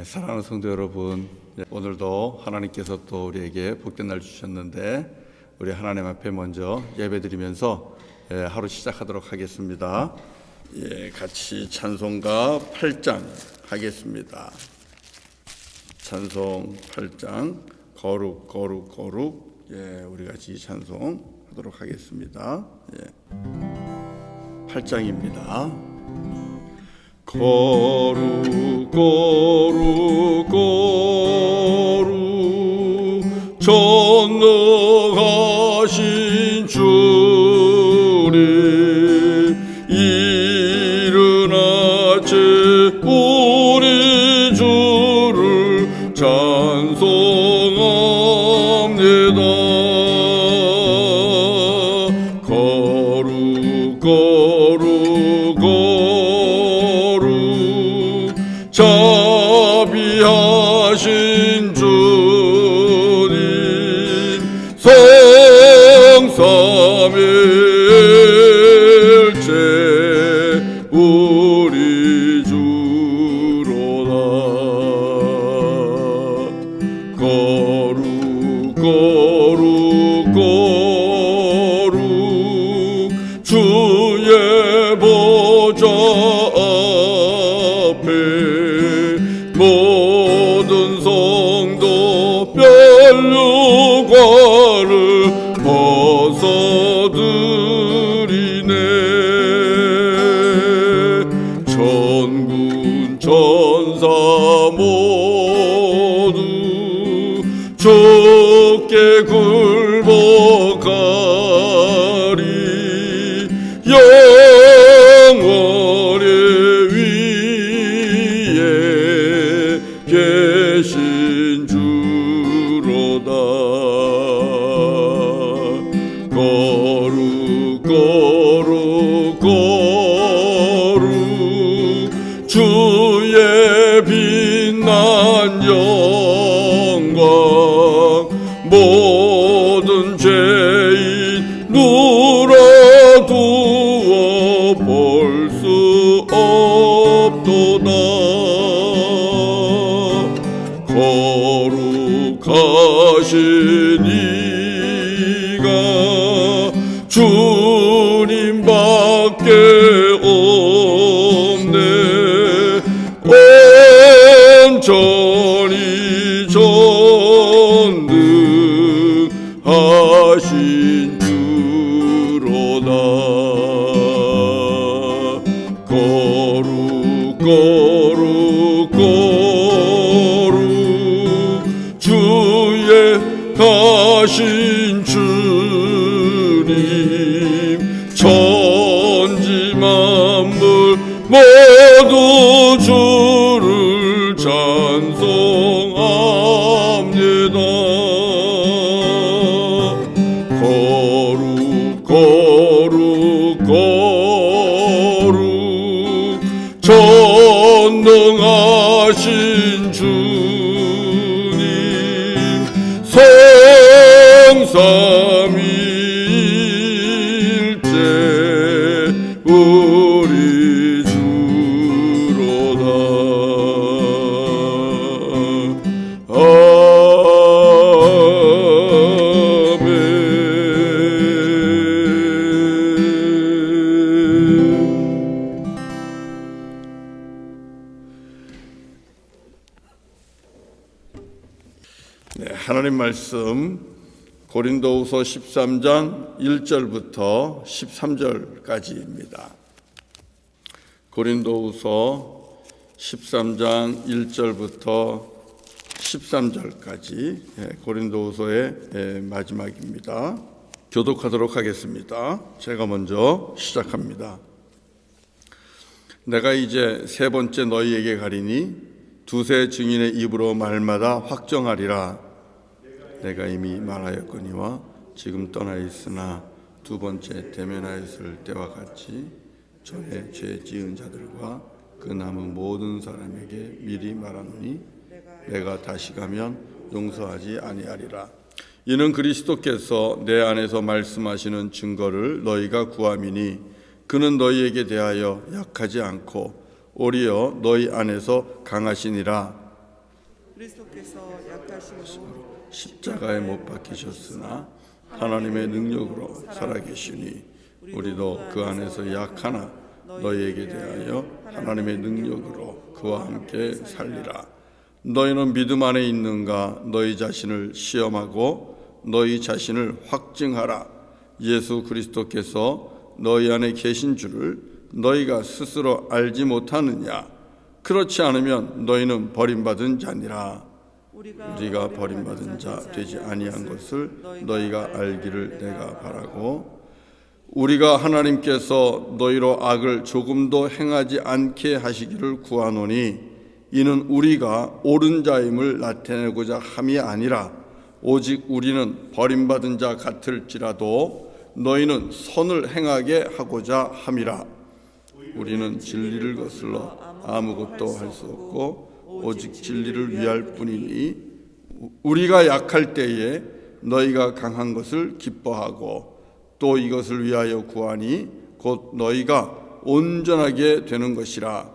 사랑하는 성도 여러분, 오늘도 하나님께서 또 우리에게 복된 날 주셨는데 우리 하나님 앞에 먼저 예배드리면서 하루 시작하도록 하겠습니다. 같이 찬송가 8장 하겠습니다. 찬송 8장 거룩 거룩 거룩, 우리 같이 찬송하도록 하겠습니다. 8장입니다. 거룩 거룩 거룩 전능하신 주님, 이른 아침 우리 주를 찬송합니다. 거룩 거룩 거룩 자비하신 주님, 성삼일체 우리 주로다. 거룩 거룩 거룩 주의 보좌 앞에 모든 성도 멸류관을 벗어드리네. 천군 천사 모두 주께 굴복하리. 영원히 위에 계신 주로다. 거룩 거룩 거룩 주의 빛난 영광, 모든 죄인 눌어두어 볼 수 없도다. 거룩하신 이가 주님밖에 없네. 온전히 전능하신 주로다. 거룩 거룩 거룩 주의 가신 주님, 천지 만물 모두 주를 찬송합니다. 거룩 거룩 거룩 전능하신 주님, 성삼일체 우리 주로다. 아멘. 하나님 말씀 고린도후서 13장 1절부터 13절까지입니다. 고린도후서 13장 1절부터 13절까지 고린도후서의 마지막입니다. 교독하도록 하겠습니다. 제가 먼저 시작합니다. 내가 이제 세 번째 너희에게 가리니 두세 증인의 입으로 말마다 확정하리라. 내가 이미 말하였거니와 지금 떠나 있으나 두 번째 대면하였을 때와 같이 전에 죄 지은 자들과 그 남은 모든 사람에게 미리 말하노니 내가 다시 가면 용서하지 아니하리라. 이는 그리스도께서 내 안에서 말씀하시는 증거를 너희가 구함이니 그는 너희에게 대하여 약하지 않고 오히려 너희 안에서 강하시니라. 그리스도께서 약하심으로 십자가에 못 박히셨으나 하나님의 능력으로 살아계시니 우리도 그 안에서 약하나 너희에게 대하여 하나님의 능력으로 그와 함께 살리라. 너희는 믿음 안에 있는가? 너희 자신을 시험하고 너희 자신을 확증하라. 예수 그리스도께서 너희 안에 계신 줄을 너희가 스스로 알지 못하느냐? 그렇지 않으면 너희는 버림받은 자니라. 우리가 버림받은 자 되지 아니한 것을 너희가 알기를 내가 바라고, 우리가 하나님께서 너희로 악을 조금도 행하지 않게 하시기를 구하노니 이는 우리가 옳은 자임을 나타내고자 함이 아니라 오직 우리는 버림받은 자 같을지라도 너희는 선을 행하게 하고자 함이라. 우리는 진리를 거슬러 아무것도 할 수 없고 오직 진리를 위할 뿐이니 우리가 약할 때에 너희가 강한 것을 기뻐하고 또 이것을 위하여 구하니 곧 너희가 온전하게 되는 것이라.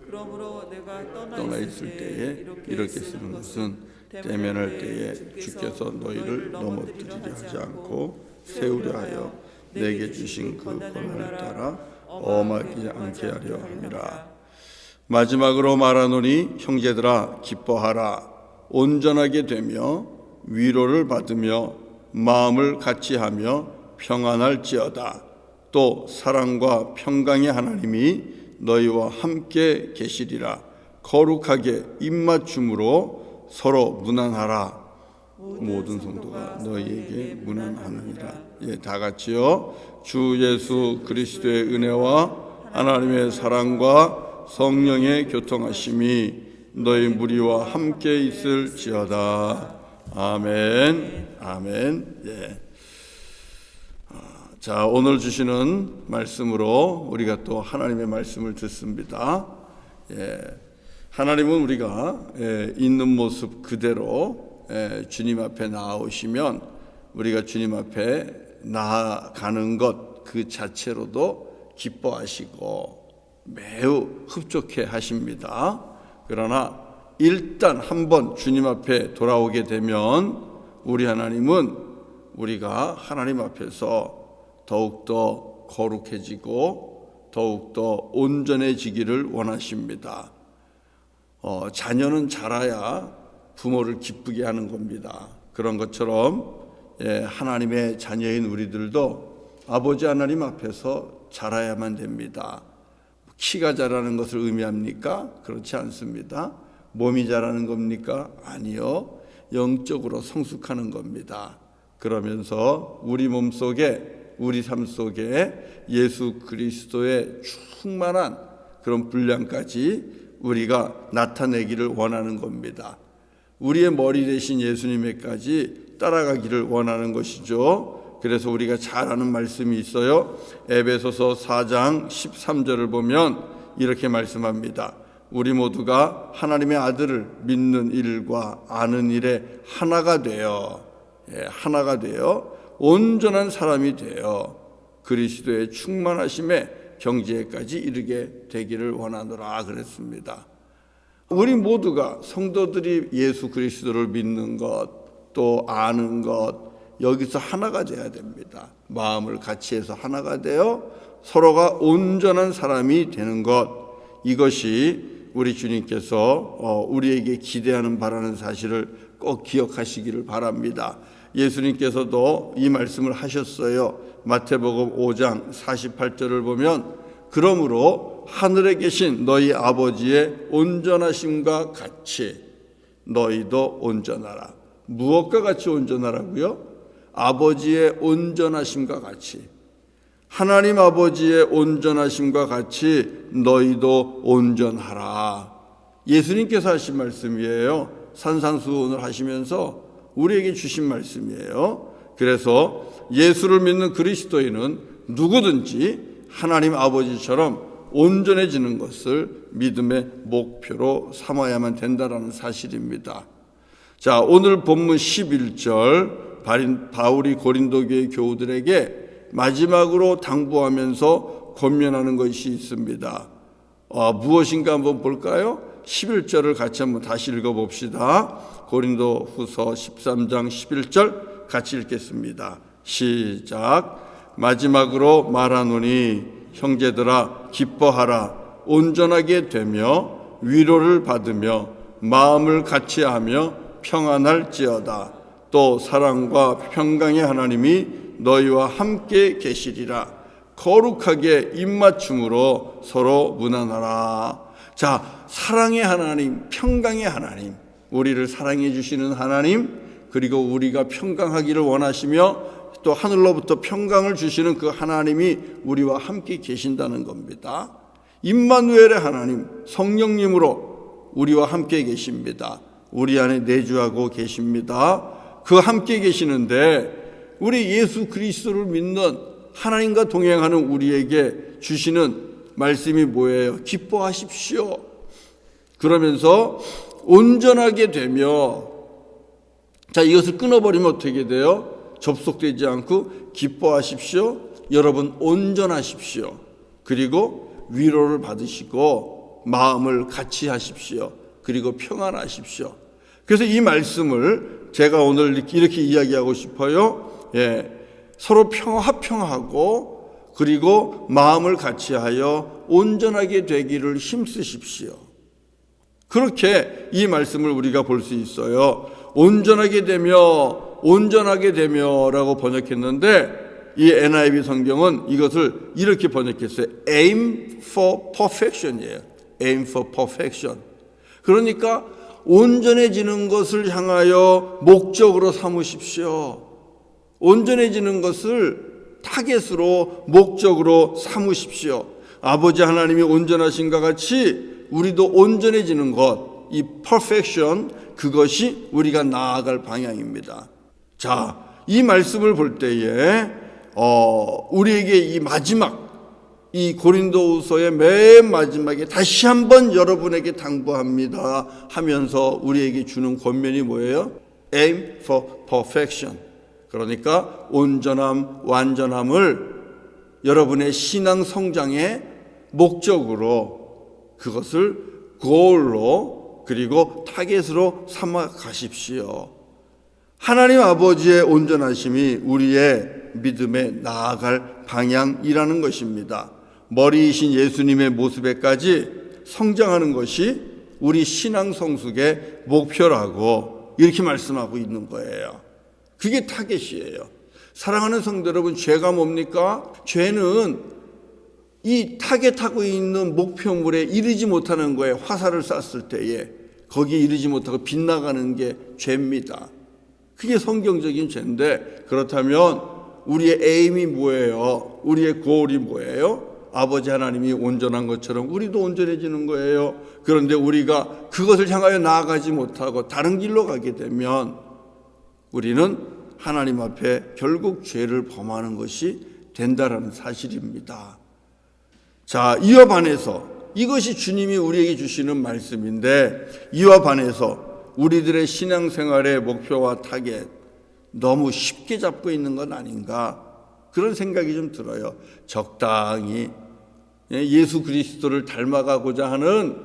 그러므로 내가 떠나 있을 때에 이렇게 쓰는 것은 대면할 때에 주께서 너희를 넘어뜨리려 하지 않고 세우려 하여 내게 주신 그 권한을 따라 엄하지 않게 하려 함이라. 마지막으로 말하노니 형제들아 기뻐하라. 온전하게 되며 위로를 받으며 마음을 같이하며 평안할지어다. 또 사랑과 평강의 하나님이 너희와 함께 계시리라. 거룩하게 입맞춤으로 서로 문안하라. 모든 성도가 너희에게 문안하느니라. 예, 다 같이요. 주 예수 그리스도의 은혜와 하나님의 사랑과 성령의 교통하심이 너희 무리와 함께 있을지어다. 아멘. 아멘. 예. 자, 오늘 주시는 말씀으로 우리가 또 하나님의 말씀을 듣습니다. 예. 하나님은 우리가 있는 모습 그대로 주님 앞에 나아오시면 우리가 주님 앞에 나아가는 것 그 자체로도 기뻐하시고 매우 흡족해 하십니다. 그러나 일단 한번 주님 앞에 돌아오게 되면 우리 하나님은 우리가 하나님 앞에서 더욱더 거룩해지고 더욱더 온전해지기를 원하십니다. 자녀는 자라야 부모를 기쁘게 하는 겁니다. 그런 것처럼 하나님의 자녀인 우리들도 아버지 하나님 앞에서 자라야만 됩니다. 키가 자라는 것을 의미합니까? 그렇지 않습니다. 몸이 자라는 겁니까? 아니요. 영적으로 성숙하는 겁니다. 그러면서 우리 몸속에 우리 삶 속에 예수 그리스도의 충만한 그런 분량까지 우리가 나타내기를 원하는 겁니다. 우리의 머리 대신 예수님에까지 따라가기를 원하는 것이죠. 그래서 우리가 잘 아는 말씀이 있어요. 에베소서 4장 13절을 보면 이렇게 말씀합니다. 우리 모두가 하나님의 아들을 믿는 일과 아는 일에 하나가 되어 온전한 사람이 되어 그리스도의 충만하심에 경지에까지 이르게 되기를 원하노라 그랬습니다. 우리 모두가 성도들이 예수 그리스도를 믿는 것 또 아는 것 여기서 하나가 돼야 됩니다. 마음을 같이 해서 하나가 되어 서로가 온전한 사람이 되는 것, 이것이 우리 주님께서 우리에게 기대하는 바라는 사실을 꼭 기억하시기를 바랍니다. 예수님께서도 이 말씀을 하셨어요. 마태복음 5장 48절을 보면 그러므로 하늘에 계신 너희 아버지의 온전하심과 같이 너희도 온전하라. 무엇과 같이 온전하라고요? 아버지의 온전하심과 같이, 하나님 아버지의 온전하심과 같이 너희도 온전하라. 예수님께서 하신 말씀이에요. 산상수훈을 하시면서 우리에게 주신 말씀이에요. 그래서 예수를 믿는 그리스도인은 누구든지 하나님 아버지처럼 온전해지는 것을 믿음의 목표로 삼아야만 된다는 사실입니다. 자, 오늘 본문 11절 바울이 고린도 교회 교우들에게 마지막으로 당부하면서 권면하는 것이 있습니다. 무엇인가 한번 볼까요? 11절을 같이 한번 다시 읽어봅시다. 고린도후서 13장 11절 같이 읽겠습니다. 시작. 마지막으로 말하노니 형제들아 기뻐하라. 온전하게 되며 위로를 받으며 마음을 같이하며 평안할지어다. 또 사랑과 평강의 하나님이 너희와 함께 계시리라. 거룩하게 입맞춤으로 서로 무난하라. 자, 사랑의 하나님, 평강의 하나님, 우리를 사랑해 주시는 하나님, 그리고 우리가 평강하기를 원하시며 또 하늘로부터 평강을 주시는 그 하나님이 우리와 함께 계신다는 겁니다. 임마누엘의 하나님, 성령님으로 우리와 함께 계십니다. 우리 안에 내주하고 계십니다. 그 함께 계시는데 우리 예수 그리스도를 믿는 하나님과 동행하는 우리에게 주시는 말씀이 뭐예요? 기뻐하십시오. 그러면서 온전하게 되며, 자, 이것을 끊어버리면 어떻게 돼요? 접속되지 않고 기뻐하십시오. 여러분 온전하십시오. 그리고 위로를 받으시고 마음을 같이 하십시오. 그리고 평안하십시오. 그래서 이 말씀을 제가 오늘 이렇게 이야기하고 싶어요. 서로 화평하고 그리고 마음을 같이하여 온전하게 되기를 힘쓰십시오. 그렇게 이 말씀을 우리가 볼 수 있어요. 온전하게 되며라고 번역했는데 이 NIV 성경은 이것을 이렇게 번역했어요. Aim for perfection이에요. Aim for perfection. 그러니까 온전해지는 것을 향하여 목적으로 삼으십시오. 온전해지는 것을 타겟으로 목적으로 삼으십시오. 아버지 하나님이 온전하신가 같이 우리도 온전해지는 것, 이 perfection, 그것이 우리가 나아갈 방향입니다. 자, 이 말씀을 볼 때에 우리에게 이 고린도후서의 맨 마지막에 다시 한번 여러분에게 당부합니다 하면서 우리에게 주는 권면이 뭐예요? Aim for perfection. 그러니까 온전함, 완전함을 여러분의 신앙 성장의 목적으로, 그것을 goal로 그리고 타겟으로 삼아 가십시오. 하나님 아버지의 온전하심이 우리의 믿음에 나아갈 방향이라는 것입니다. 머리이신 예수님의 모습에까지 성장하는 것이 우리 신앙 성숙의 목표라고 이렇게 말씀하고 있는 거예요. 그게 타겟이에요. 사랑하는 성도 여러분, 죄가 뭡니까? 죄는 이 타겟하고 있는 목표물에 이르지 못하는 거에 화살을 쐈을 때에 거기에 이르지 못하고 빗나가는 게 죄입니다. 그게 성경적인 죄인데, 그렇다면 우리의 에임이 뭐예요? 우리의 고울이 뭐예요? 아버지 하나님이 온전한 것처럼 우리도 온전해지는 거예요. 그런데 우리가 그것을 향하여 나아가지 못하고 다른 길로 가게 되면 우리는 하나님 앞에 결국 죄를 범하는 것이 된다라는 사실입니다. 자, 이와 반해서 이것이 주님이 우리에게 주시는 말씀인데, 이와 반해서 우리들의 신앙생활의 목표와 타겟 너무 쉽게 잡고 있는 건 아닌가, 그런 생각이 좀 들어요. 적당히 예수 그리스도를 닮아가고자 하는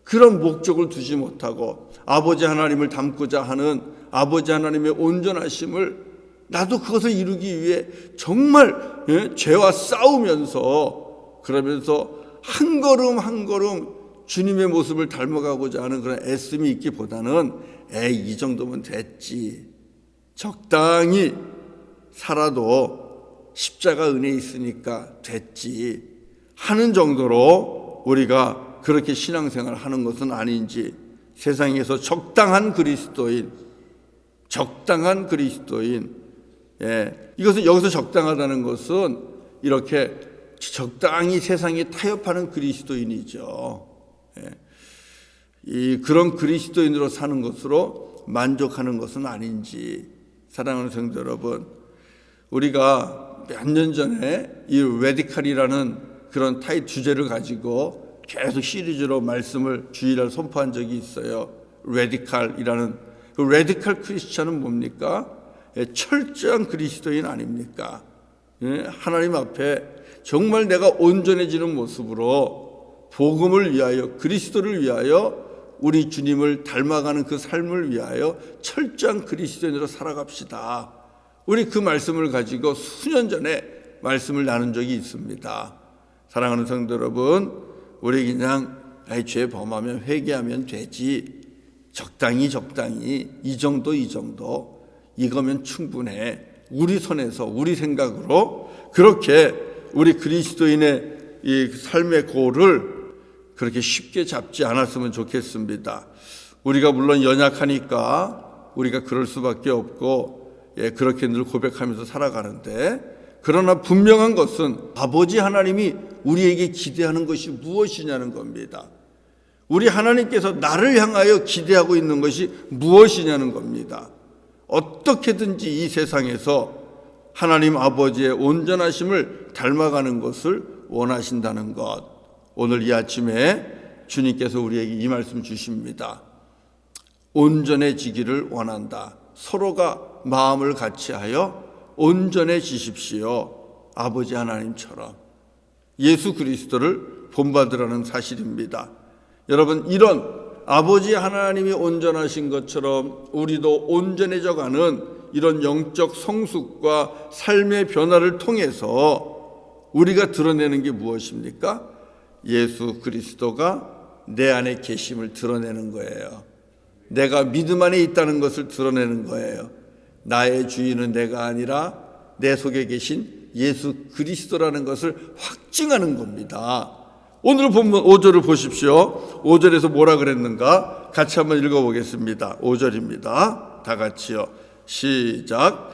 그런 목적을 두지 못하고 아버지 하나님을 닮고자 하는 아버지 하나님의 온전하심을, 나도 그것을 이루기 위해 정말 죄와 싸우면서, 그러면서 한 걸음 한 걸음 주님의 모습을 닮아가고자 하는 그런 애씀이 있기보다는 이 정도면 됐지, 적당히 살아도 십자가 은혜 있으니까 됐지 하는 정도로 우리가 그렇게 신앙생활을 하는 것은 아닌지, 세상에서 적당한 그리스도인, 이것은 여기서 적당하다는 것은 이렇게 적당히 세상에 타협하는 그리스도인이죠. 그런 그리스도인으로 사는 것으로 만족하는 것은 아닌지. 사랑하는 성도 여러분, 우리가 몇 년 전에 이 레디칼이라는 그런 주제를 가지고 계속 시리즈로 말씀을 주일날 선포한 적이 있어요. 레디칼이라는, 그 레디칼 크리스찬은 뭡니까? 철저한 그리스도인 아닙니까? 하나님 앞에 정말 내가 온전해지는 모습으로 복음을 위하여, 그리스도를 위하여, 우리 주님을 닮아가는 그 삶을 위하여 철저한 그리스도인으로 살아갑시다. 우리 그 말씀을 가지고 수년 전에 말씀을 나눈 적이 있습니다. 사랑하는 성도 여러분, 우리 그냥 죄 범하면 회개하면 되지, 적당히 이 정도 이거면 충분해, 우리 손에서 우리 생각으로 그렇게 우리 그리스도인의 이 삶의 고를 그렇게 쉽게 잡지 않았으면 좋겠습니다. 우리가 물론 연약하니까 우리가 그럴 수밖에 없고, 그렇게 늘 고백하면서 살아가는데, 그러나 분명한 것은 아버지 하나님이 우리에게 기대하는 것이 무엇이냐는 겁니다. 우리 하나님께서 나를 향하여 기대하고 있는 것이 무엇이냐는 겁니다. 어떻게든지 이 세상에서 하나님 아버지의 온전하심을 닮아가는 것을 원하신다는 것, 오늘 이 아침에 주님께서 우리에게 이 말씀 주십니다. 온전해지기를 원한다. 서로가 마음을 같이하여 온전해지십시오. 아버지 하나님처럼 예수 그리스도를 본받으라는 사실입니다. 여러분, 이런 아버지 하나님이 온전하신 것처럼 우리도 온전해져가는 이런 영적 성숙과 삶의 변화를 통해서 우리가 드러내는 게 무엇입니까? 예수 그리스도가 내 안에 계심을 드러내는 거예요. 내가 믿음 안에 있다는 것을 드러내는 거예요. 나의 주인은 내가 아니라 내 속에 계신 예수 그리스도라는 것을 확증하는 겁니다. 오늘 본문 5절을 보십시오. 5절에서 뭐라 그랬는가? 같이 한번 읽어보겠습니다. 5절입니다. 다 같이요. 시작.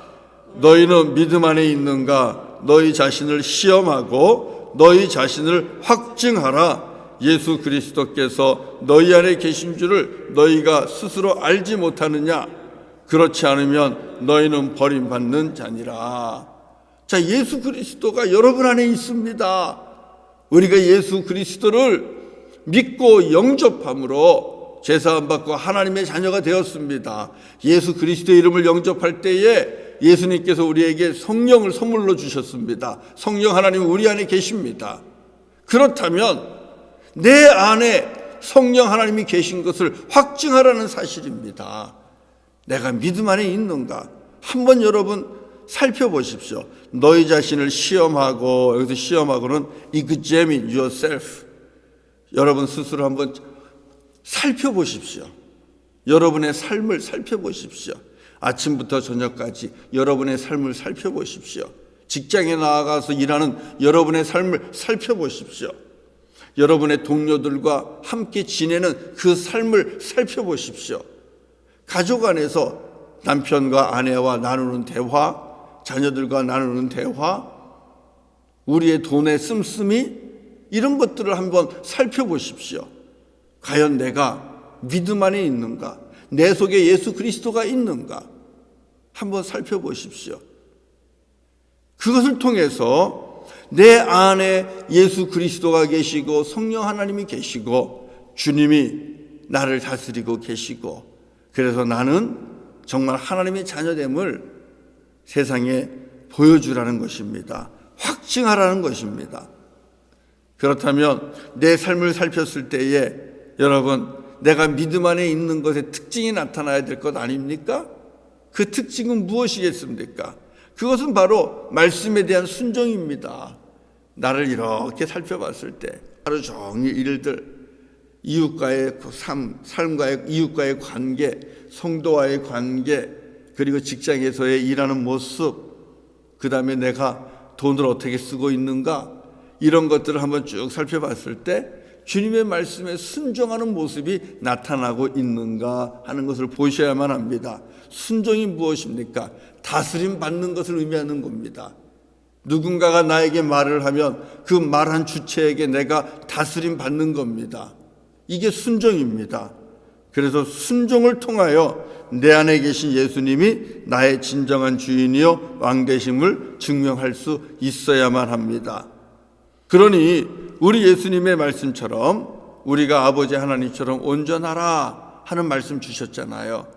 너희는 믿음 안에 있는가? 너희 자신을 시험하고 너희 자신을 확증하라. 예수 그리스도께서 너희 안에 계신 줄을 너희가 스스로 알지 못하느냐? 그렇지 않으면 너희는 버림받는 자니라. 자, 예수 그리스도가 여러분 안에 있습니다. 우리가 예수 그리스도를 믿고 영접함으로 제사함 받고 하나님의 자녀가 되었습니다. 예수 그리스도의 이름을 영접할 때에 예수님께서 우리에게 성령을 선물로 주셨습니다. 성령 하나님은 우리 안에 계십니다. 그렇다면 내 안에 성령 하나님이 계신 것을 확증하라는 사실입니다. 내가 믿음 안에 있는가? 한번 여러분 살펴보십시오. 너희 자신을 시험하고, 여기서 시험하고는 examine yourself. 여러분 스스로 한번 살펴보십시오. 여러분의 삶을 살펴보십시오. 아침부터 저녁까지 여러분의 삶을 살펴보십시오. 직장에 나아가서 일하는 여러분의 삶을 살펴보십시오. 여러분의 동료들과 함께 지내는 그 삶을 살펴보십시오. 가족 안에서 남편과 아내와 나누는 대화, 자녀들과 나누는 대화, 우리의 돈의 씀씀이, 이런 것들을 한번 살펴보십시오. 과연 내가 믿음 안에 있는가? 내 속에 예수 그리스도가 있는가? 한번 살펴보십시오. 그것을 통해서 내 안에 예수 그리스도가 계시고 성령 하나님이 계시고 주님이 나를 다스리고 계시고, 그래서 나는 정말 하나님의 자녀됨을 세상에 보여주라는 것입니다. 확증하라는 것입니다. 그렇다면 내 삶을 살폈을 때에 여러분, 내가 믿음 안에 있는 것의 특징이 나타나야 될 것 아닙니까? 그 특징은 무엇이겠습니까? 그것은 바로 말씀에 대한 순종입니다. 나를 이렇게 살펴봤을 때 하루 종일 일들, 이웃과의 삶과의 이웃과의 관계, 성도와의 관계, 그리고 직장에서의 일하는 모습, 그 다음에 내가 돈을 어떻게 쓰고 있는가, 이런 것들을 한번 쭉 살펴봤을 때 주님의 말씀에 순종하는 모습이 나타나고 있는가 하는 것을 보셔야만 합니다. 순종이 무엇입니까? 다스림 받는 것을 의미하는 겁니다. 누군가가 나에게 말을 하면 그 말한 주체에게 내가 다스림 받는 겁니다. 이게 순종입니다. 그래서 순종을 통하여 내 안에 계신 예수님이 나의 진정한 주인이요 왕 되심을 증명할 수 있어야만 합니다. 그러니 우리 예수님의 말씀처럼 우리가 아버지 하나님처럼 온전하라 하는 말씀 주셨잖아요.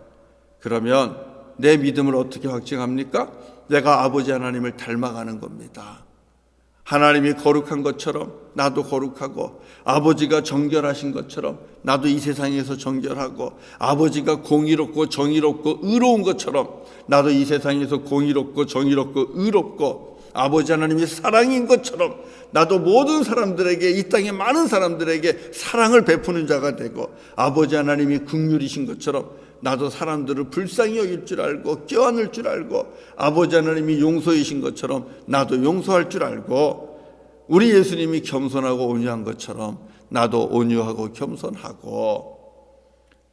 그러면 내 믿음을 어떻게 확증합니까? 내가 아버지 하나님을 닮아가는 겁니다. 하나님이 거룩한 것처럼 나도 거룩하고, 아버지가 정결하신 것처럼 나도 이 세상에서 정결하고, 아버지가 공의롭고 정의롭고 의로운 것처럼 나도 이 세상에서 공의롭고 정의롭고 의롭고, 아버지 하나님이 사랑인 것처럼 나도 모든 사람들에게, 이 땅의 많은 사람들에게 사랑을 베푸는 자가 되고, 아버지 하나님이 긍휼이신 것처럼 나도 사람들을 불쌍히 여길 줄 알고 껴안을 줄 알고, 아버지 하나님이 용서이신 것처럼 나도 용서할 줄 알고, 우리 예수님이 겸손하고 온유한 것처럼 나도 온유하고 겸손하고.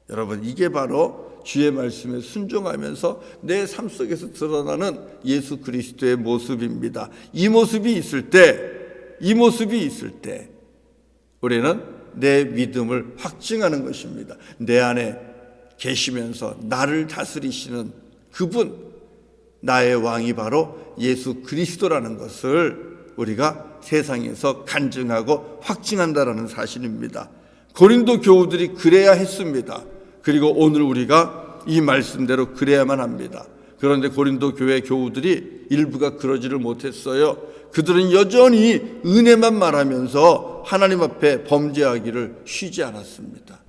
여러분, 이게 바로 주의 말씀에 순종하면서 내 삶 속에서 드러나는 예수 그리스도의 모습입니다. 이 모습이 있을 때 우리는 내 믿음을 확증하는 것입니다. 내 안에 계시면서 나를 다스리시는 그분, 나의 왕이 바로 예수 그리스도라는 것을 우리가 세상에서 간증하고 확증한다라는 사실입니다. 고린도 교우들이 그래야 했습니다. 그리고 오늘 우리가 이 말씀대로 그래야만 합니다. 그런데 고린도 교회 교우들이 일부가 그러지를 못했어요. 그들은 여전히 은혜만 말하면서 하나님 앞에 범죄하기를 쉬지 않았습니다.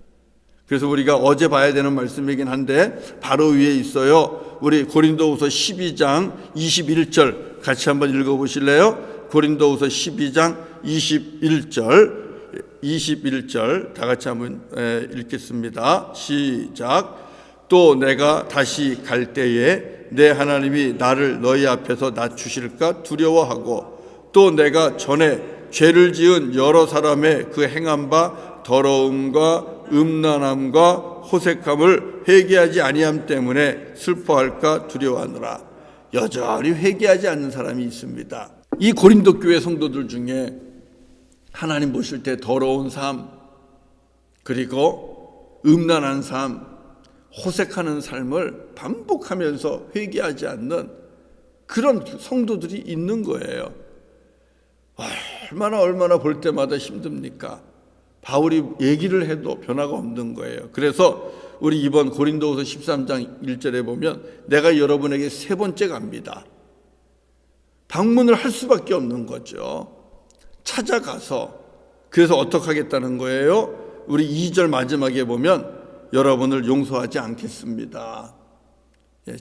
그래서 우리가 어제 봐야 되는 말씀이긴 한데 바로 위에 있어요. 우리 고린도후서 12장 21절 같이 한번 읽어보실래요? 고린도후서 12장 21절 다 같이 한번 읽겠습니다. 시작. 또 내가 다시 갈 때에 내 하나님이 나를 너희 앞에서 낮추실까 두려워하고, 또 내가 전에 죄를 지은 여러 사람의 그 행한 바 더러움과 음란함과 호색함을 회개하지 아니함 때문에 슬퍼할까 두려워하노라. 여전히 회개하지 않는 사람이 있습니다. 이 고린도 교회 성도들 중에 하나님 보실 때 더러운 삶, 그리고 음란한 삶, 호색하는 삶을 반복하면서 회개하지 않는 그런 성도들이 있는 거예요. 얼마나 볼 때마다 힘듭니까? 바울이 얘기를 해도 변화가 없는 거예요. 그래서 우리 이번 고린도후서 13장 1절에 보면 내가 여러분에게 세 번째 갑니다. 방문을 할 수밖에 없는 거죠. 찾아가서. 그래서 어떻게 하겠다는 거예요? 우리 2절 마지막에 보면 여러분을 용서하지 않겠습니다.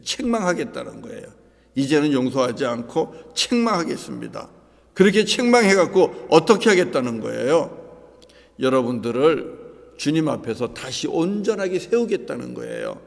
책망하겠다는 거예요. 이제는 용서하지 않고 책망하겠습니다. 그렇게 책망해갖고 어떻게 하겠다는 거예요? 여러분들을 주님 앞에서 다시 온전하게 세우겠다는 거예요.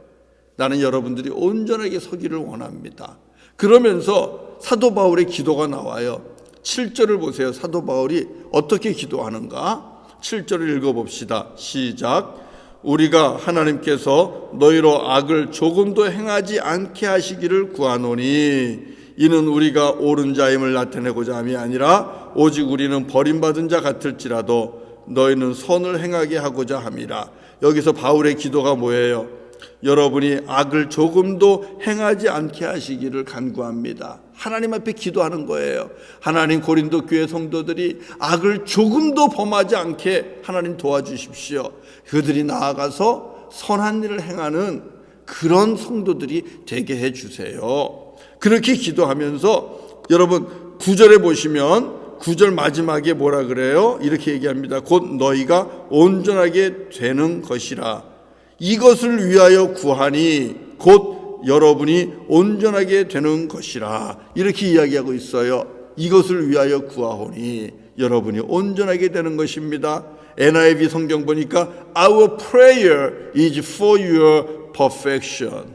나는 여러분들이 온전하게 서기를 원합니다. 그러면서 사도 바울의 기도가 나와요. 7절을 보세요. 사도 바울이 어떻게 기도하는가? 7절을 읽어봅시다. 시작. 우리가 하나님께서 너희로 악을 조금도 행하지 않게 하시기를 구하노니 이는 우리가 옳은 자임을 나타내고자 함이 아니라 오직 우리는 버림받은 자 같을지라도 너희는 선을 행하게 하고자 함이라. 여기서 바울의 기도가 뭐예요? 여러분이 악을 조금도 행하지 않게 하시기를 간구합니다. 하나님 앞에 기도하는 거예요. 하나님, 고린도 교회 성도들이 악을 조금도 범하지 않게 하나님 도와주십시오. 그들이 나아가서 선한 일을 행하는 그런 성도들이 되게 해주세요. 그렇게 기도하면서 여러분 9절에 보시면 9절 마지막에 뭐라 그래요? 이렇게 얘기합니다. 곧 너희가 온전하게 되는 것이라. 이것을 위하여 구하니 곧 여러분이 온전하게 되는 것이라. 이렇게 이야기하고 있어요. 이것을 위하여 구하오니 여러분이 온전하게 되는 것입니다. NIV 성경 보니까 Our prayer is for your perfection.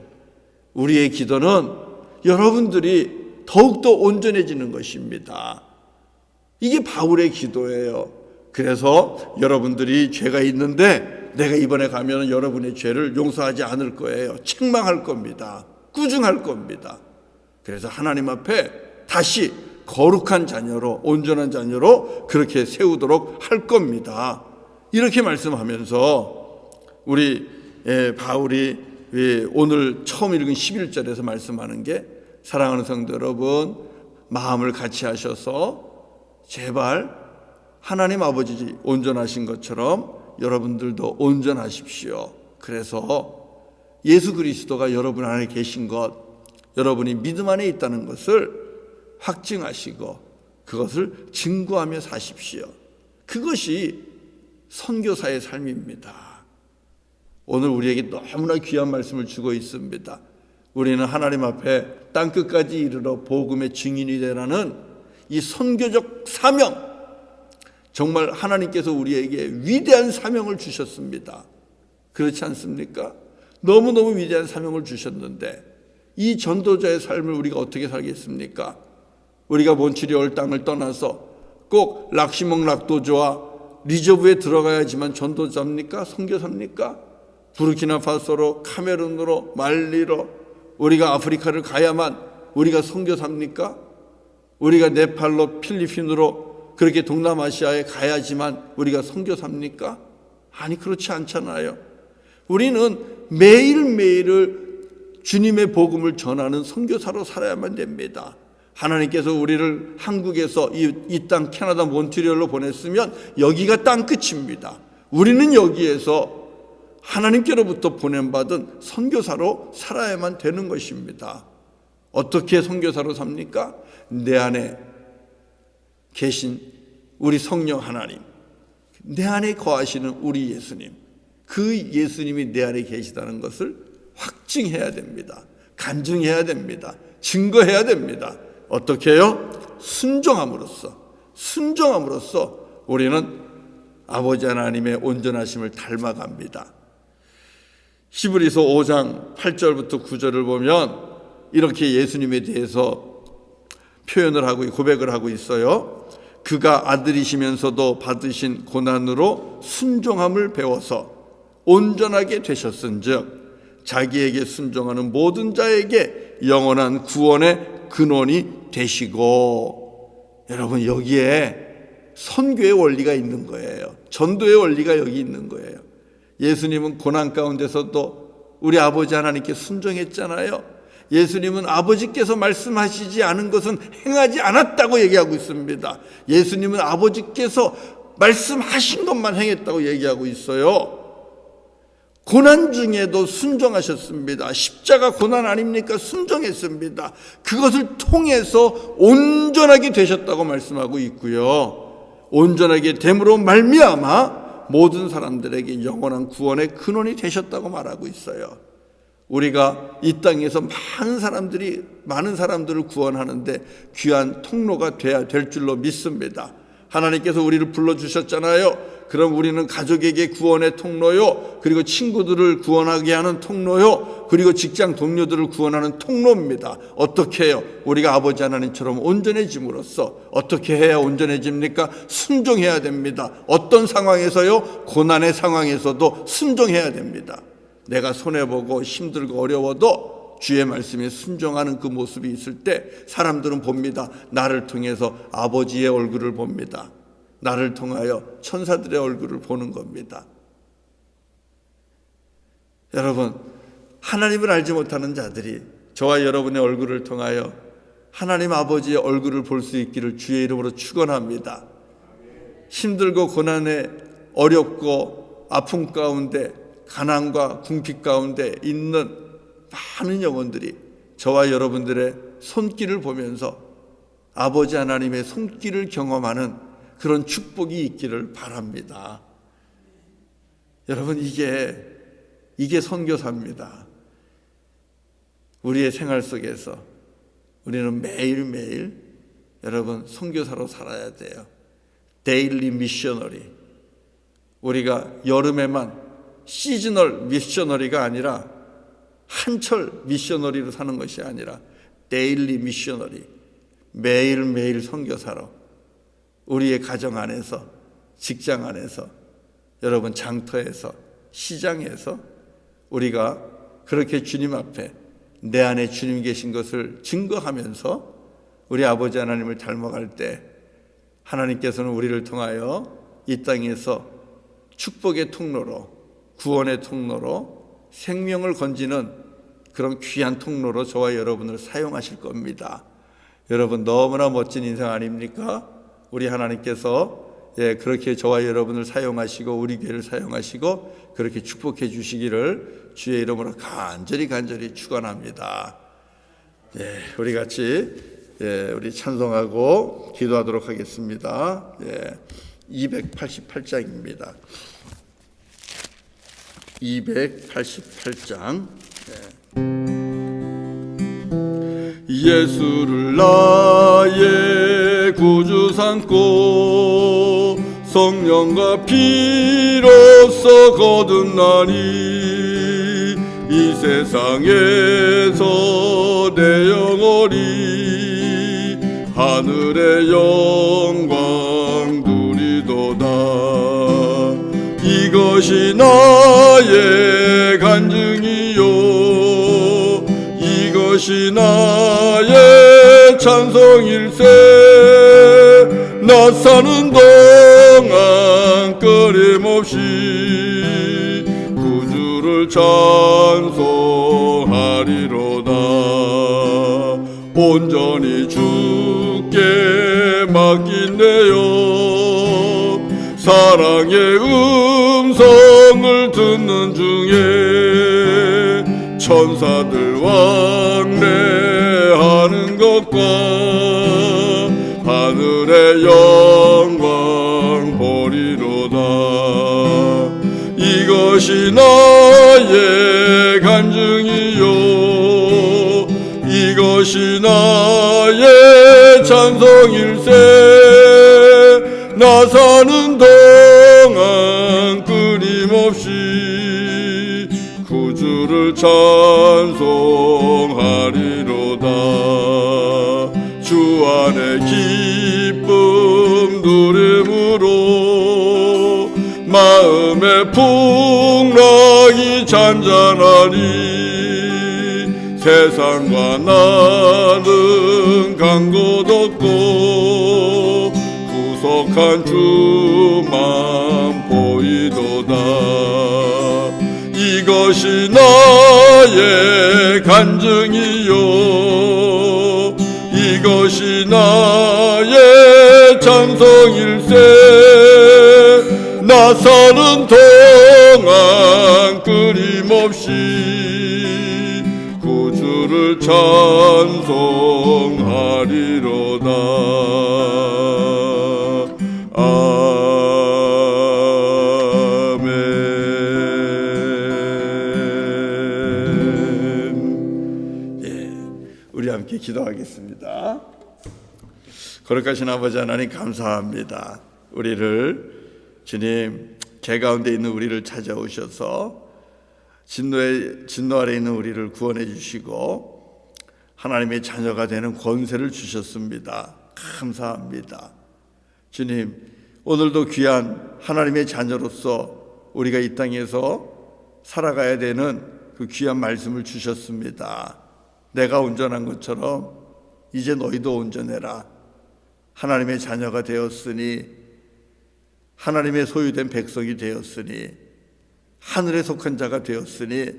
우리의 기도는 여러분들이 더욱더 온전해지는 것입니다. 이게 바울의 기도예요. 그래서 여러분들이 죄가 있는데 내가 이번에 가면 여러분의 죄를 용서하지 않을 거예요. 책망할 겁니다. 꾸중할 겁니다. 그래서 하나님 앞에 다시 거룩한 자녀로, 온전한 자녀로 그렇게 세우도록 할 겁니다. 이렇게 말씀하면서 우리 바울이 오늘 처음 읽은 11절에서 말씀하는 게, 사랑하는 성도 여러분, 마음을 같이 하셔서 제발 하나님 아버지 온전하신 것처럼 여러분들도 온전하십시오. 그래서 예수 그리스도가 여러분 안에 계신 것, 여러분이 믿음 안에 있다는 것을 확증하시고, 그것을 증거하며 사십시오. 그것이 선교사의 삶입니다. 오늘 우리에게 너무나 귀한 말씀을 주고 있습니다. 우리는 하나님 앞에 땅끝까지 이르러 복음의 증인이 되라는 이 선교적 사명, 정말 하나님께서 우리에게 위대한 사명을 주셨습니다. 그렇지 않습니까? 너무너무 위대한 사명을 주셨는데 이 전도자의 삶을 우리가 어떻게 살겠습니까? 우리가 몬트리올 땅을 떠나서 꼭 락시몽 락도주와 리저브에 들어가야지만 전도자입니까? 선교사입니까? 부르키나파소로, 카메룬으로, 말리로 우리가 아프리카를 가야만 우리가 선교사입니까? 우리가 네팔로, 필리핀으로 그렇게 동남아시아에 가야지만 우리가 선교사입니까? 아니, 그렇지 않잖아요. 우리는 매일매일을 주님의 복음을 전하는 선교사로 살아야만 됩니다. 하나님께서 우리를 한국에서 이 땅 캐나다 몬트리올로 보냈으면 여기가 땅끝입니다. 우리는 여기에서 하나님께로부터 보냄받은 선교사로 살아야만 되는 것입니다. 어떻게 선교사로 삽니까? 내 안에 계신 우리 성령 하나님, 내 안에 거하시는 우리 예수님, 그 예수님이 내 안에 계시다는 것을 확증해야 됩니다. 간증해야 됩니다. 증거해야 됩니다. 어떻게 해요? 순종함으로써 우리는 아버지 하나님의 온전하심을 닮아갑니다. 히브리서 5장 8절부터 9절을 보면 이렇게 예수님에 대해서 표현을 하고 고백을 하고 있어요. 그가 아들이시면서도 받으신 고난으로 순종함을 배워서 온전하게 되셨은즉 자기에게 순종하는 모든 자에게 영원한 구원의 근원이 되시고. 여러분, 여기에 선교의 원리가 있는 거예요. 전도의 원리가 여기 있는 거예요. 예수님은 고난 가운데서도 우리 아버지 하나님께 순종했잖아요. 예수님은 아버지께서 말씀하시지 않은 것은 행하지 않았다고 얘기하고 있습니다. 예수님은 아버지께서 말씀하신 것만 행했다고 얘기하고 있어요. 고난 중에도 순종하셨습니다. 십자가 고난 아닙니까? 순종했습니다. 그것을 통해서 온전하게 되셨다고 말씀하고 있고요. 온전하게 됨으로 말미암아 모든 사람들에게 영원한 구원의 근원이 되셨다고 말하고 있어요. 우리가 이 땅에서 많은 사람들을 구원하는데 귀한 통로가 돼야 될 줄로 믿습니다. 하나님께서 우리를 불러주셨잖아요. 그럼 우리는 가족에게 구원의 통로요, 그리고 친구들을 구원하게 하는 통로요, 그리고 직장 동료들을 구원하는 통로입니다. 어떻게 해요? 우리가 아버지 하나님처럼 온전해짐으로써. 어떻게 해야 온전해집니까? 순종해야 됩니다. 어떤 상황에서요? 고난의 상황에서도 순종해야 됩니다. 내가 손해보고 힘들고 어려워도 주의 말씀에 순종하는 그 모습이 있을 때 사람들은 봅니다. 나를 통해서 아버지의 얼굴을 봅니다. 나를 통하여 천사들의 얼굴을 보는 겁니다. 여러분, 하나님을 알지 못하는 자들이 저와 여러분의 얼굴을 통하여 하나님 아버지의 얼굴을 볼 수 있기를 주의 이름으로 축원합니다. 힘들고 고난에 어렵고 아픔 가운데 가난과 궁핍 가운데 있는 많은 영혼들이 저와 여러분들의 손길을 보면서 아버지 하나님의 손길을 경험하는 그런 축복이 있기를 바랍니다. 여러분, 이게 선교사입니다. 우리의 생활 속에서 우리는 매일매일 여러분 선교사로 살아야 돼요. 데일리 미셔너리. 우리가 여름에만 시즈널 미셔너리가 아니라 한철 미셔너리로 사는 것이 아니라 데일리 미셔너리, 매일매일 선교사로 우리의 가정 안에서, 직장 안에서, 여러분 장터에서, 시장에서 우리가 그렇게 주님 앞에 내 안에 주님 계신 것을 증거하면서 우리 아버지 하나님을 닮아갈 때 하나님께서는 우리를 통하여 이 땅에서 축복의 통로로, 구원의 통로로, 생명을 건지는 그런 귀한 통로로 저와 여러분을 사용하실 겁니다. 여러분, 너무나 멋진 인생 아닙니까? 우리 하나님께서 그렇게 저와 여러분을 사용하시고 우리 교회를 사용하시고 그렇게 축복해 주시기를 주의 이름으로 간절히 축원합니다. 우리 같이 우리 찬송하고 기도하도록 하겠습니다. 288장입니다. 288장. 예수를 나의 구주 삼고 성령과 피로써 거듭나니 이 세상에서 내 영혼이 하늘의 영광 누리도다. 이것이 나의 간증이요 이것이 나의 찬송일세. 나 사는 동안 끊임없이 구주를 찬송하리로다. 온전히 주께 맡긴내요. 사랑의 음성을 듣는 중에 천사들 왕래하는 것과 하늘의 영광 보리로다. 이것이 나의 간증이요 이것이 나의 찬송일세. 나 사는 동안 끊임없이 구주를 찬송하리로다. 주 안에 기쁨 누림으로 마음의 풍랑이 잔잔하니 세상과 나는 간 곳 없고 구속한 주만 보이도다. 이것이 나의 간증이요 이것이 나의 찬송일세. 나 사는 동안 끊임없이 구주를 찬송하리로다. 우리 함께 기도하겠습니다. 거룩하신 아버지 하나님 감사합니다. 우리를 주님 죄 가운데 있는 우리를 찾아오셔서 진노 아래 있는 우리를 구원해 주시고 하나님의 자녀가 되는 권세를 주셨습니다. 감사합니다. 주님 오늘도 귀한 하나님의 자녀로서 우리가 이 땅에서 살아가야 되는 그 귀한 말씀을 주셨습니다. 내가 온전한 것처럼 이제 너희도 온전해라. 하나님의 자녀가 되었으니 하나님의 소유된 백성이 되었으니 하늘에 속한 자가 되었으니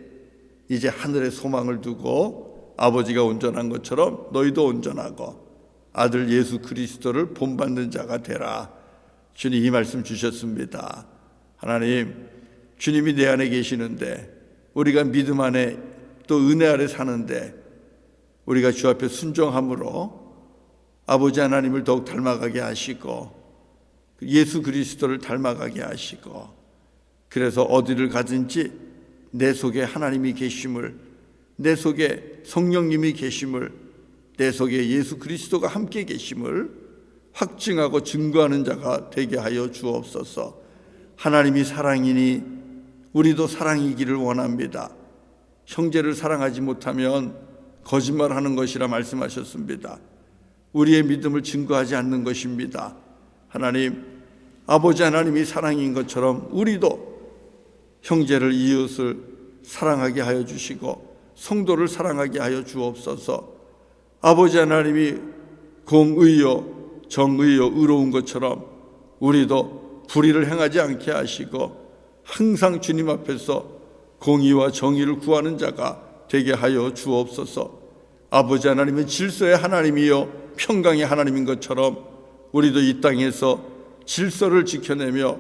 이제 하늘의 소망을 두고 아버지가 온전한 것처럼 너희도 온전하고 아들 예수 그리스도를 본받는 자가 되라. 주님 이 말씀 주셨습니다. 하나님 주님이 내 안에 계시는데 우리가 믿음 안에 또 은혜 아래 사는데 우리가 주 앞에 순종함으로 아버지 하나님을 더욱 닮아가게 하시고 예수 그리스도를 닮아가게 하시고 그래서 어디를 가든지 내 속에 하나님이 계심을 내 속에 성령님이 계심을 내 속에 예수 그리스도가 함께 계심을 확증하고 증거하는 자가 되게 하여 주옵소서. 하나님이 사랑이니 우리도 사랑이기를 원합니다. 형제를 사랑하지 못하면 거짓말하는 것이라 말씀하셨습니다. 우리의 믿음을 증거하지 않는 것입니다. 하나님, 아버지 하나님이 사랑인 것처럼 우리도 형제를 이웃을 사랑하게 하여 주시고 성도를 사랑하게 하여 주옵소서. 아버지 하나님이 공의요 정의요 의로운 것처럼 우리도 불의를 행하지 않게 하시고 항상 주님 앞에서 공의와 정의를 구하는 자가 되게 하여 주옵소서. 아버지 하나님은 질서의 하나님이요 평강의 하나님인 것처럼 우리도 이 땅에서 질서를 지켜내며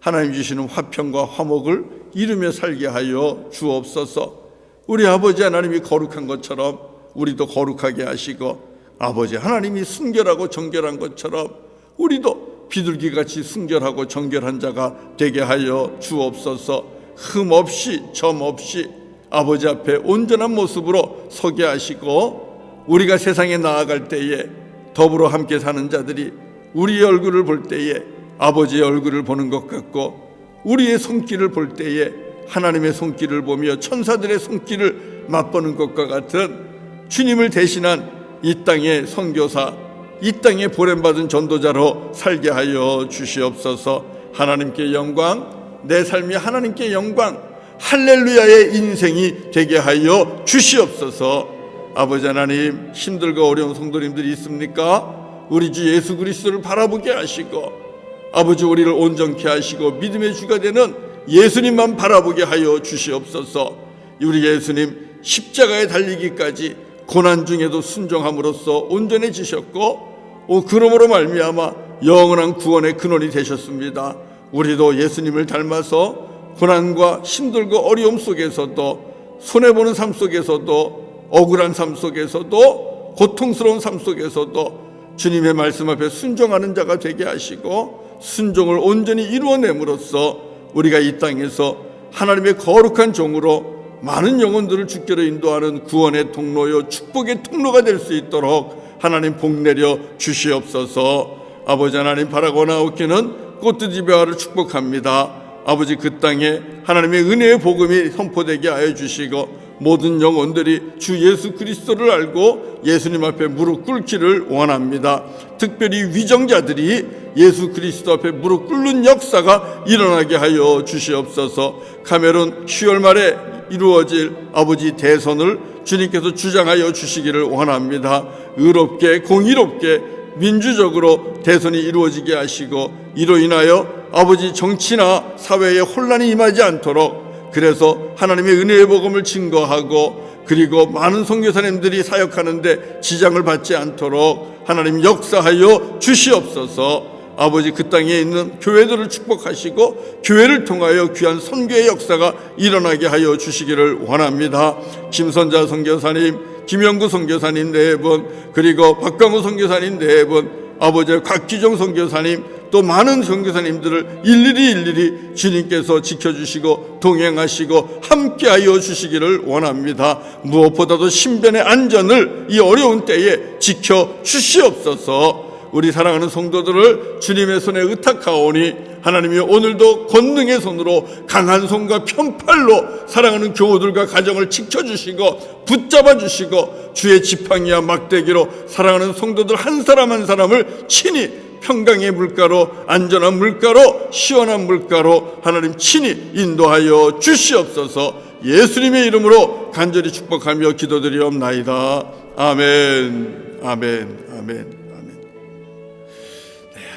하나님 주시는 화평과 화목을 이루며 살게 하여 주옵소서. 우리 아버지 하나님이 거룩한 것처럼 우리도 거룩하게 하시고 아버지 하나님이 순결하고 정결한 것처럼 우리도 비둘기같이 순결하고 정결한 자가 되게 하여 주옵소서. 흠 없이 점 없이 아버지 앞에 온전한 모습으로 서게 하시고, 우리가 세상에 나아갈 때에 더불어 함께 사는 자들이 우리의 얼굴을 볼 때에 아버지의 얼굴을 보는 것 같고, 우리의 손길을 볼 때에 하나님의 손길을 보며 천사들의 손길을 맛보는 것과 같은 주님을 대신한 이 땅의 선교사, 이 땅에 보냄받은 전도자로 살게 하여 주시옵소서. 하나님께 영광, 내 삶이 하나님께 영광, 할렐루야의 인생이 되게 하여 주시옵소서. 아버지 하나님, 힘들고 어려운 성도님들이 있습니까? 우리 주 예수 그리스도를 바라보게 하시고, 아버지 우리를 온전케 하시고 믿음의 주가 되는 예수님만 바라보게 하여 주시옵소서. 우리 예수님 십자가에 달리기까지 고난 중에도 순종함으로써 온전해지셨고, 그러므로 말미암아 영원한 구원의 근원이 되셨습니다. 우리도 예수님을 닮아서 고난과 힘들고 어려움 속에서도, 손해보는 삶 속에서도, 억울한 삶 속에서도, 고통스러운 삶 속에서도 주님의 말씀 앞에 순종하는 자가 되게 하시고, 순종을 온전히 이루어냄으로써 우리가 이 땅에서 하나님의 거룩한 종으로 많은 영혼들을 주께로 인도하는 구원의 통로요 축복의 통로가 될 수 있도록 하나님 복 내려 주시옵소서. 아버지 하나님, 바라고 나오기는 꽃두지배화를 축복합니다. 아버지 그 땅에 하나님의 은혜의 복음이 선포되게 하여 주시고, 모든 영혼들이 주 예수 그리스도를 알고 예수님 앞에 무릎 꿇기를 원합니다. 특별히 위정자들이 예수 그리스도 앞에 무릎 꿇는 역사가 일어나게 하여 주시옵소서. 카메룬 10월 말에 이루어질 아버지 대선을 주님께서 주장하여 주시기를 원합니다. 의롭게 공의롭게 민주적으로 대선이 이루어지게 하시고, 이로 인하여 아버지 정치나 사회에 혼란이 임하지 않도록, 그래서 하나님의 은혜의 복음을 증거하고, 그리고 많은 선교사님들이 사역하는데 지장을 받지 않도록 하나님 역사하여 주시옵소서. 아버지 그 땅에 있는 교회들을 축복하시고, 교회를 통하여 귀한 선교의 역사가 일어나게 하여 주시기를 원합니다. 김선자 선교사님, 김영구 선교사님 4분, 그리고 박광우 선교사님 4분, 아버지 곽기종 선교사님, 또 많은 선교사님들을 일일이 주님께서 지켜주시고 동행하시고 함께하여 주시기를 원합니다. 무엇보다도 신변의 안전을 이 어려운 때에 지켜 주시옵소서. 우리 사랑하는 성도들을 주님의 손에 의탁하오니 하나님이 오늘도 권능의 손으로 강한 손과 편팔로 사랑하는 교우들과 가정을 지켜주시고 붙잡아 주시고, 주의 지팡이와 막대기로 사랑하는 성도들 한 사람 한 사람을 친히 평강의 물가로, 안전한 물가로, 시원한 물가로 하나님 친히 인도하여 주시옵소서. 예수님의 이름으로 간절히 축복하며 기도드리옵나이다. 아멘, 아멘, 아멘.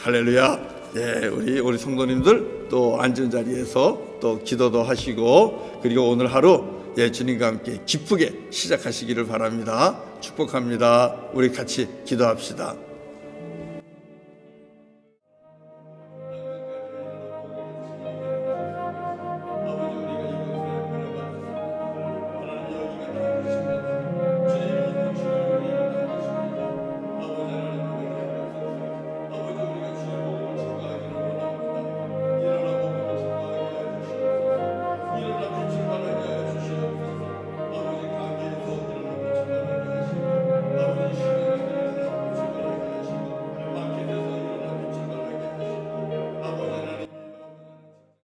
할렐루야. 예, 우리 성도님들 또 앉은 자리에서 또 기도도 하시고, 그리고 오늘 하루 주님과 함께 기쁘게 시작하시기를 바랍니다. 축복합니다. 우리 같이 기도합시다.